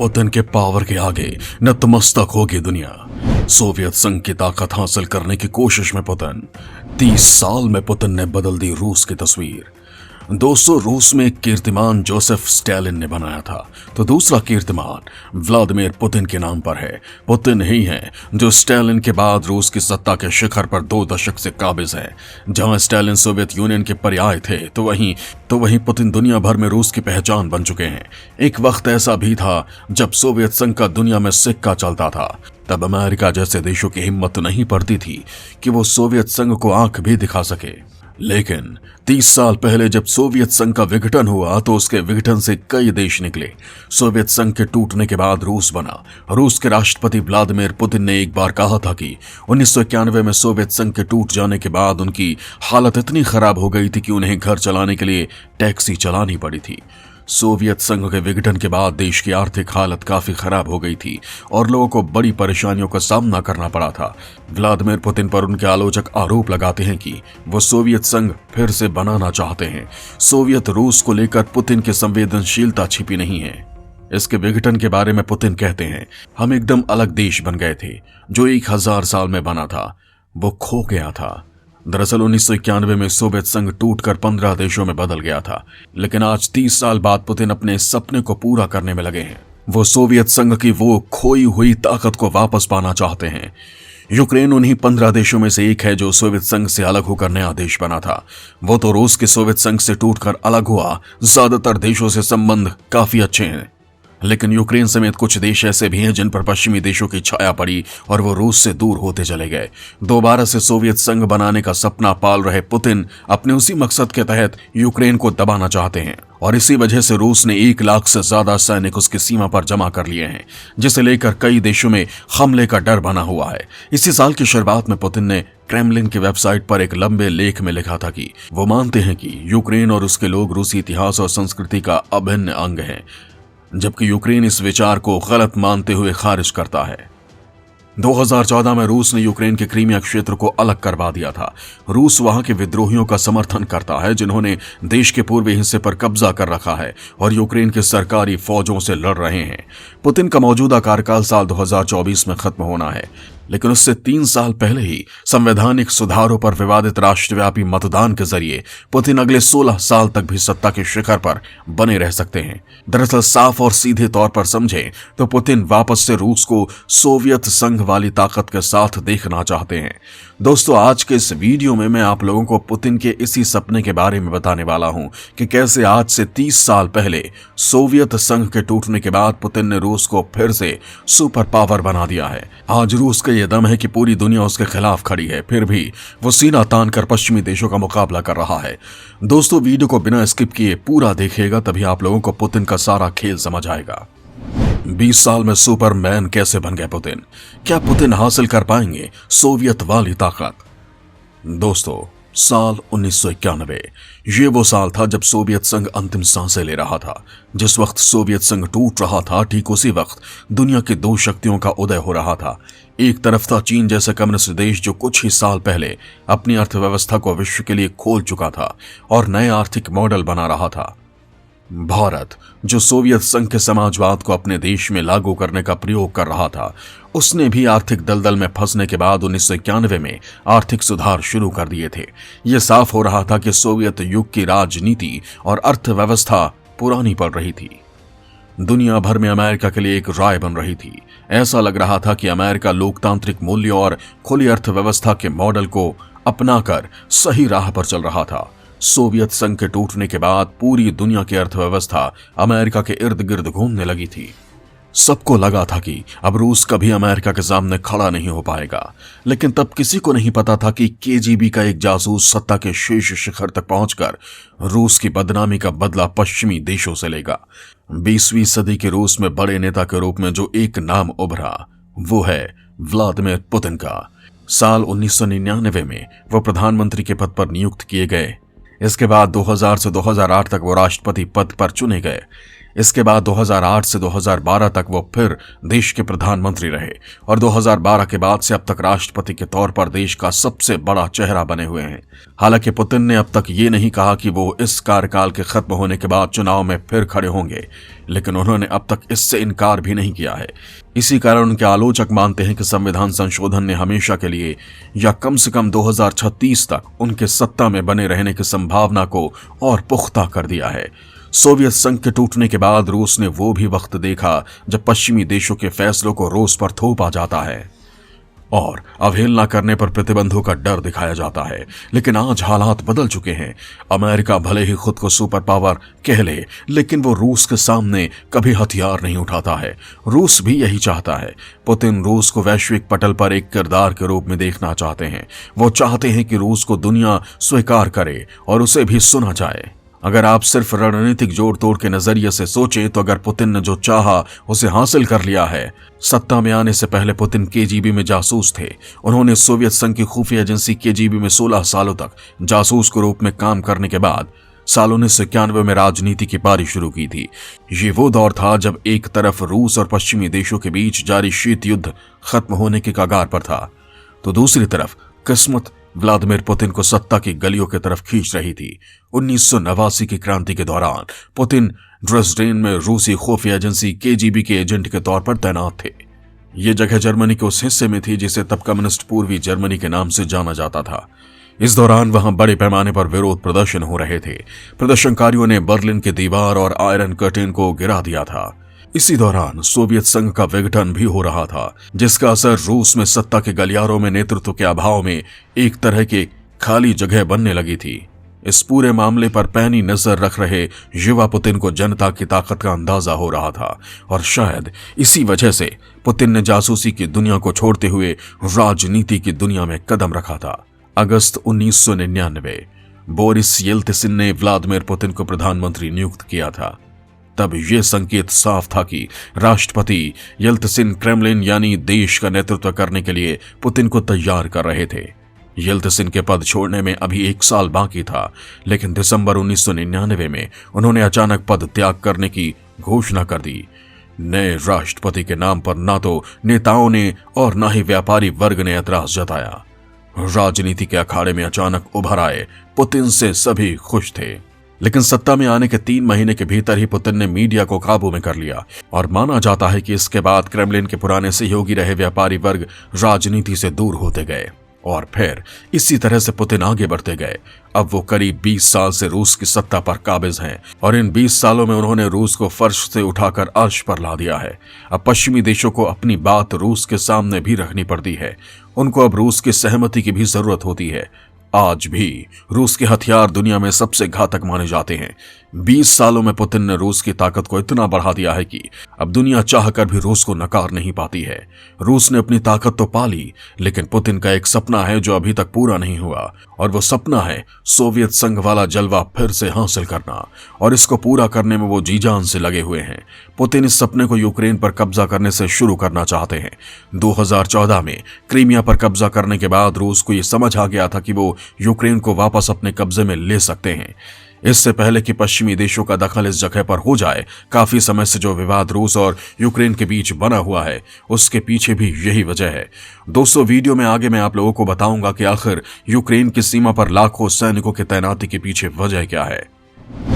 Putin के power के आगे नतमस्तक होगी दुनिया। सोवियत संघ की ताकत हासिल करने की कोशिश में पुतिन। 30 साल में पुतिन ने बदल दी रूस की तस्वीर। दोस्तों, रूस में एक कीर्तिमान जोसेफ स्टालिन ने बनाया था, तो दूसरा कीर्तिमान व्लादिमीर पुतिन के नाम पर है। पुतिन ही हैं जो स्टालिन के बाद रूस की सत्ता के शिखर पर 2 दशक से काबिज है। जहां स्टालिन सोवियत यूनियन के पर्याय थे, तो वहीं पुतिन दुनिया भर में रूस की पहचान बन चुके हैं। एक वक्त ऐसा भी था जब सोवियत संघ का दुनिया में सिक्का चलता था। तब अमेरिका जैसे देशों की हिम्मत नहीं पड़ती थी कि वो सोवियत संघ को आंख भी दिखा सके। लेकिन 30 साल पहले जब सोवियत संघ का विघटन हुआ, तो उसके विघटन से कई देश निकले। सोवियत संघ के टूटने के बाद रूस बना। रूस के राष्ट्रपति व्लादिमीर पुतिन ने एक बार कहा था कि 1991 में सोवियत संघ के टूट जाने के बाद उनकी हालत इतनी खराब हो गई थी कि उन्हें घर चलाने के लिए टैक्सी चलानी पड़ी थी। सोवियत संघ के विघटन के बाद देश की आर्थिक हालत काफी खराब हो गई थी और लोगों को बड़ी परेशानियों का सामना करना पड़ा था। व्लादिमीर पुतिन पर उनके आलोचक आरोप लगाते हैं कि वो सोवियत संघ फिर से बनाना चाहते हैं। सोवियत रूस को लेकर पुतिन की संवेदनशीलता छिपी नहीं है। इसके विघटन के बारे में पुतिन कहते हैं, हम एकदम अलग देश बन गए थे। जो 1000 साल में बना था वो खो गया था। दरअसल 1991 में सोवियत संघ टूटकर 15 देशों में बदल गया था, लेकिन आज 30 साल बाद पुतिन अपने सपने को पूरा करने में लगे हैं। वो सोवियत संघ की वो खोई हुई ताकत को वापस पाना चाहते हैं। यूक्रेन उन्हीं 15 देशों में से एक है जो सोवियत संघ से अलग होकर नया देश बना था। वो तो रूस के सोवियत संघ से टूटकर अलग हुआ। ज्यादातर देशों से संबंध काफी अच्छे हैं, लेकिन यूक्रेन समेत कुछ देश ऐसे भी हैं जिन पर पश्चिमी देशों की छाया पड़ी और वो रूस से दूर होते चले गए। दोबारा से सोवियत संघ बनाने का सपना पाल रहे पुतिन अपने उसी मकसद के तहत यूक्रेन को दबाना चाहते हैं, और इसी वजह से रूस ने 1 लाख से ज्यादा सैनिक उसकी सीमा पर जमा कर लिए हैं, जिसे लेकर कई देशों में हमले का डर बना हुआ है। इसी साल की शुरुआत में पुतिन ने क्रेमलिन की वेबसाइट पर एक लंबे लेख में लिखा था कि वो मानते हैं कि यूक्रेन और उसके लोग रूसी इतिहास और संस्कृति का अभिन्न अंग हैं, जबकि यूक्रेन इस विचार को गलत मानते हुए खारिज करता है। 2014 में रूस ने यूक्रेन के क्रीमिया क्षेत्र को अलग करवा दिया था। रूस वहां के विद्रोहियों का समर्थन करता है जिन्होंने देश के पूर्वी हिस्से पर कब्जा कर रखा है और यूक्रेन के सरकारी फौजों से लड़ रहे हैं। पुतिन का मौजूदा कार्यकाल साल 2024 में खत्म होना है, लेकिन उससे 3 साल पहले ही संवैधानिक सुधारों पर विवादित राष्ट्रव्यापी मतदान के जरिए पुतिन अगले 16 साल तक भी सत्ता के शिखर पर बने रह सकते हैं। दरअसल साफ और सीधे तौर पर समझें तो पुतिन वापस से रूस को सोवियत संघ वाली ताकत के साथ देखना चाहते हैं। दोस्तों, आज के इस वीडियो में मैं आप लोगों को पुतिन के इसी सपने के बारे में बताने वाला हूं कि कैसे आज से 30 साल पहले सोवियत संघ के टूटने के बाद पुतिन ने रूस को फिर से सुपर पावर बना दिया है। आज रूस का यह दम है कि पूरी दुनिया उसके खिलाफ खड़ी है, फिर भी वो सीना तान कर पश्चिमी देशों का मुकाबला कर रहा है। दोस्तों, वीडियो को बिना स्किप किए पूरा देखिएगा, तभी आप लोगों को पुतिन का सारा खेल समझ आएगा। 20 साल में सुपरमैन कैसे बन गए पुतिन? क्या पुतिन हासिल कर पाएंगे सोवियत वाली ताकत? दोस्तों, साल 1991 ये वो साल था जब सोवियत संघ अंतिम सांसें ले रहा था। जिस वक्त सोवियत संघ टूट रहा था, ठीक उसी वक्त दुनिया की 2 शक्तियों का उदय हो रहा था। एक तरफ था चीन जैसा कम्युनिस्ट देश जो कुछ ही साल पहले अपनी अर्थव्यवस्था को विश्व के लिए खोल चुका था और नए आर्थिक मॉडल बना रहा था। भारत जो सोवियत संघ के समाजवाद को अपने देश में लागू करने का प्रयोग कर रहा था, उसने भी आर्थिक दलदल में फंसने के बाद 1991 में आर्थिक सुधार शुरू कर दिए थे। यह साफ हो रहा था कि सोवियत युग की राजनीति और अर्थव्यवस्था पुरानी पड़ रही थी। दुनिया भर में अमेरिका के लिए एक राय बन रही थी। ऐसा लग रहा था कि अमेरिका लोकतांत्रिक मूल्यों और खुली अर्थव्यवस्था के मॉडल को अपनाकर सही राह पर चल रहा था। सोवियत संघ के टूटने के बाद पूरी दुनिया की अर्थव्यवस्था अमेरिका के इर्द गिर्द घूमने लगी थी। सबको लगा था कि अब रूस कभी अमेरिका के सामने खड़ा नहीं हो पाएगा, लेकिन तब किसी को नहीं पता था कि केजीबी का एक जासूस सत्ता के शीर्ष शिखर तक पहुंचकर रूस की बदनामी का बदला पश्चिमी देशों से लेगा। 20वीं सदी के रूस में बड़े नेता के रूप में जो एक नाम उभरा, वो है व्लादिमीर पुतिन का। साल 1999 में वो प्रधानमंत्री के पद पर नियुक्त किए गए। इसके बाद 2000 से 2008 तक वो राष्ट्रपति पद पर चुने गए। इसके बाद 2008 से 2012 तक वो फिर देश के प्रधानमंत्री रहे और 2012 के बाद से अब तक राष्ट्रपति के तौर पर देश का सबसे बड़ा चेहरा बने हुए हैं। हालांकि पुतिन ने अब तक ये नहीं कहा कि वो इस कार्यकाल के खत्म होने के बाद चुनाव में फिर खड़े होंगे, लेकिन उन्होंने अब तक इससे इनकार भी नहीं किया है। इसी कारण उनके आलोचक मानते हैं कि संविधान संशोधन ने हमेशा के लिए या कम से कम 2036 तक उनके सत्ता में बने रहने की संभावना को और पुख्ता कर दिया है। सोवियत संघ के टूटने के बाद रूस ने वो भी वक्त देखा जब पश्चिमी देशों के फैसलों को रूस पर थोपा जाता है और अवहेलना करने पर प्रतिबंधों का डर दिखाया जाता है। लेकिन आज हालात बदल चुके हैं। अमेरिका भले ही खुद को सुपर पावर कह ले, लेकिन वो रूस के सामने कभी हथियार नहीं उठाता है। रूस भी यही चाहता है। पुतिन रूस को वैश्विक पटल पर एक किरदार के रूप में देखना चाहते हैं। वो चाहते हैं कि रूस को दुनिया स्वीकार करे और उसे भी सुना जाए। अगर आप सिर्फ रणनीतिक जोड़ तोड़ के नजरिए से सोचें तो अगर पुतिन ने जो चाहा उसे हासिल कर लिया है। सत्ता में आने से पहले पुतिन केजीबी में जासूस थे। उन्होंने सोवियत संघ की खुफिया एजेंसी केजीबी में 16 सालों तक जासूस के रूप में काम करने के बाद साल 1991 में राजनीति की पारी शुरू की थी। ये वो दौर था जब एक तरफ रूस और पश्चिमी देशों के बीच जारी शीत युद्ध खत्म होने के कगार पर था, तो दूसरी तरफ किस्मत व्लादिमीर पुतिन को सत्ता की गलियों की तरफ खींच रही थी। 1989 की क्रांति के दौरान पुतिन ड्रेसडेन में रूसी खुफिया एजेंसी केजीबी के एजेंट के तौर पर तैनात थे। ये जगह जर्मनी के उस हिस्से में थी जिसे तब कम्युनिस्ट पूर्वी जर्मनी के नाम से जाना जाता था। इस दौरान वहां बड़े पैमाने पर विरोध प्रदर्शन हो रहे थे। प्रदर्शनकारियों ने बर्लिन की दीवार और आयरन कर्टेन को गिरा दिया था। इसी दौरान सोवियत संघ का विघटन भी हो रहा था, जिसका असर रूस में सत्ता के गलियारों में नेतृत्व के अभाव में एक तरह की खाली जगह बनने लगी थी। इस पूरे मामले पर पैनी नजर रख रहे युवा पुतिन को जनता की ताकत का अंदाजा हो रहा था और शायद इसी वजह से पुतिन ने जासूसी की दुनिया को छोड़ते हुए राजनीति की दुनिया में कदम रखा था। अगस्त 1999 बोरिस येल्त्सिन ने व्लादिमीर पुतिन को प्रधानमंत्री नियुक्त किया था। तब यह संकेत साफ था कि राष्ट्रपति येल्त्सिन क्रेमलिन यानी देश का नेतृत्व करने के लिए पुतिन को तैयार कर रहे थे। येल्त्सिन के पद छोड़ने में अभी 1 साल बाकी था, लेकिन दिसंबर 1999 में उन्होंने अचानक पद त्याग करने की घोषणा कर दी। नए राष्ट्रपति के नाम पर ना तो नेताओं ने और ना ही व्यापारी वर्ग ने ऐतराज जताया। राजनीति के अखाड़े में अचानक उभर आए पुतिन से सभी खुश थे, लेकिन सत्ता में आने के 3 महीने के भीतर ही पुतिन ने मीडिया को काबू में कर लिया और माना जाता है कि इसके बाद क्रेमलिन के पुराने सहयोगी रहे व्यापारी वर्ग राजनीति से दूर होते गए और फिर इसी तरह से पुतिन आगे बढ़ते गए। अब वो करीब 20 साल से रूस की सत्ता पर काबिज हैं और इन 20 सालों में उन्होंने रूस को फर्श से उठाकर अर्श पर ला दिया है। अब पश्चिमी देशों को अपनी बात रूस के सामने भी रखनी पड़ती है। उनको अब रूस की सहमति की भी जरूरत होती है। आज भी रूस के हथियार दुनिया में सबसे घातक माने जाते हैं। 20 सालों में पुतिन ने रूस की ताकत को इतना बढ़ा दिया है कि अब दुनिया चाहकर भी रूस को नकार नहीं पाती है। रूस ने अपनी ताकत तो पा ली, लेकिन पुतिन का एक सपना है जो अभी तक पूरा नहीं हुआ, और वो सपना है सोवियत संघ वाला जलवा फिर से हासिल करना, और इसको पूरा करने में वो जी जान से लगे हुए हैं। पुतिन इस सपने को यूक्रेन पर कब्जा करने से शुरू करना चाहते हैं। 2014 में क्रीमिया पर कब्जा करने के बाद रूस को ये समझ आ गया था कि वो यूक्रेन को वापस अपने कब्जे में ले सकते हैं। इससे पहले कि पश्चिमी देशों का दखल इस जगह पर हो जाए, काफी समय से जो विवाद रूस और यूक्रेन के बीच बना हुआ है, उसके पीछे भी यही वजह है। दोस्तों, वीडियो में आगे मैं आप लोगों को बताऊंगा कि आखिर यूक्रेन की सीमा पर लाखों सैनिकों की तैनाती के पीछे वजह क्या है।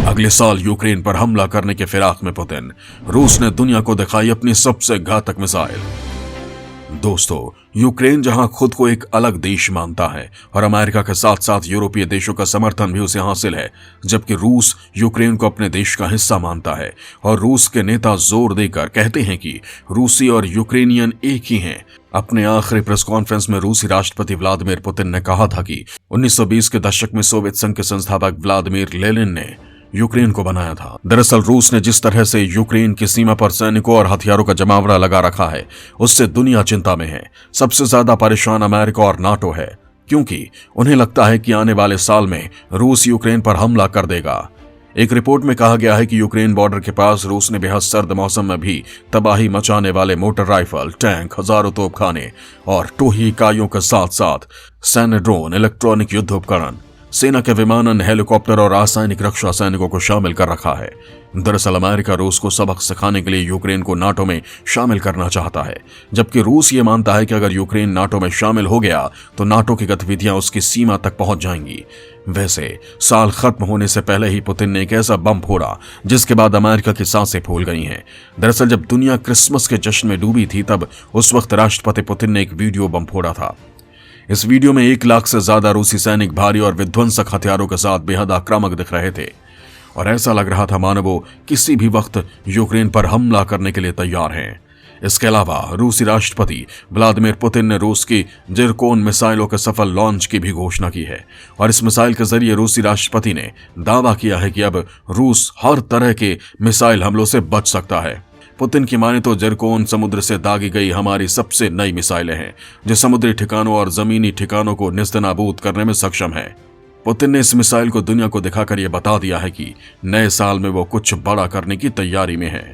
अगले साल यूक्रेन पर हमला करने के फिराक में पुतिन, रूस ने दुनिया को दिखाई अपनी सबसे घातक मिसाइल। दोस्तों, यूक्रेन जहां खुद को एक अलग देश मानता है और अमेरिका के साथ साथ यूरोपीय देशों का समर्थन भी उसे हासिल है, जबकि रूस यूक्रेन को अपने देश का हिस्सा मानता है और रूस के नेता जोर देकर कहते हैं कि रूसी और यूक्रेनियन एक ही हैं। अपने आखिरी प्रेस कॉन्फ्रेंस में रूसी राष्ट्रपति व्लादिमीर पुतिन ने कहा था कि 1920 के दशक में सोवियत संघ के संस्थापक व्लादिमीर लेनिन ने यूक्रेन को बनाया था। दरअसल रूस ने जिस तरह से यूक्रेन की सीमा पर सैनिकों और हथियारों का जमावड़ा लगा रखा है, उससे दुनिया चिंता में है। सबसे ज्यादा परेशान अमेरिका और नाटो है, क्योंकि उन्हें लगता है कि आने वाले साल में रूस यूक्रेन पर हमला कर देगा। एक रिपोर्ट में कहा गया है कि यूक्रेन बॉर्डर के पास रूस ने बेहद सर्द मौसम में भी तबाही मचाने वाले मोटर राइफल, टैंक, हजारों तोपखाने और टोही इकाइयों के साथ साथ सैन्य ड्रोन, इलेक्ट्रॉनिक युद्ध उपकरण, सेना के विमानन, हेलीकॉप्टर और रासायनिक रक्षा सैनिकों को शामिल कर रखा है। दरअसल अमेरिका रूस को सबक सिखाने के लिए यूक्रेन को नाटो में शामिल करना चाहता है, जबकि रूस ये मानता है कि अगर यूक्रेन नाटो में शामिल हो गया तो नाटो की गतिविधियां उसकी सीमा तक पहुंच जाएंगी। वैसे साल खत्म होने से पहले ही पुतिन ने एक ऐसा बम फोड़ा जिसके बाद अमेरिका की सांसें फूल गई हैं। दरअसल जब दुनिया क्रिसमस के जश्न में डूबी थी, तब उस वक्त राष्ट्रपति पुतिन ने एक वीडियो बम फोड़ा था। इस वीडियो में 1 लाख से ज्यादा रूसी सैनिक भारी और विध्वंसक हथियारों के साथ बेहद आक्रामक दिख रहे थे और ऐसा लग रहा था मानो वो किसी भी वक्त यूक्रेन पर हमला करने के लिए तैयार हैं। इसके अलावा रूसी राष्ट्रपति व्लादिमीर पुतिन ने रूस की जिरकोन मिसाइलों के सफल लॉन्च की भी घोषणा की है और इस मिसाइल के जरिए रूसी राष्ट्रपति ने दावा किया है कि अब रूस हर तरह के मिसाइल हमलों से बच सकता है। पुतिन की माने तो जिरकोन समुद्र से दागी गई हमारी सबसे नई मिसाइलें हैं जो समुद्री ठिकानों और जमीनी ठिकानों को नेस्तनाबूद करने में सक्षम है। पुतिन ने इस मिसाइल को दुनिया को दिखाकर यह बता दिया है कि नए साल में वो कुछ बड़ा करने की तैयारी में है।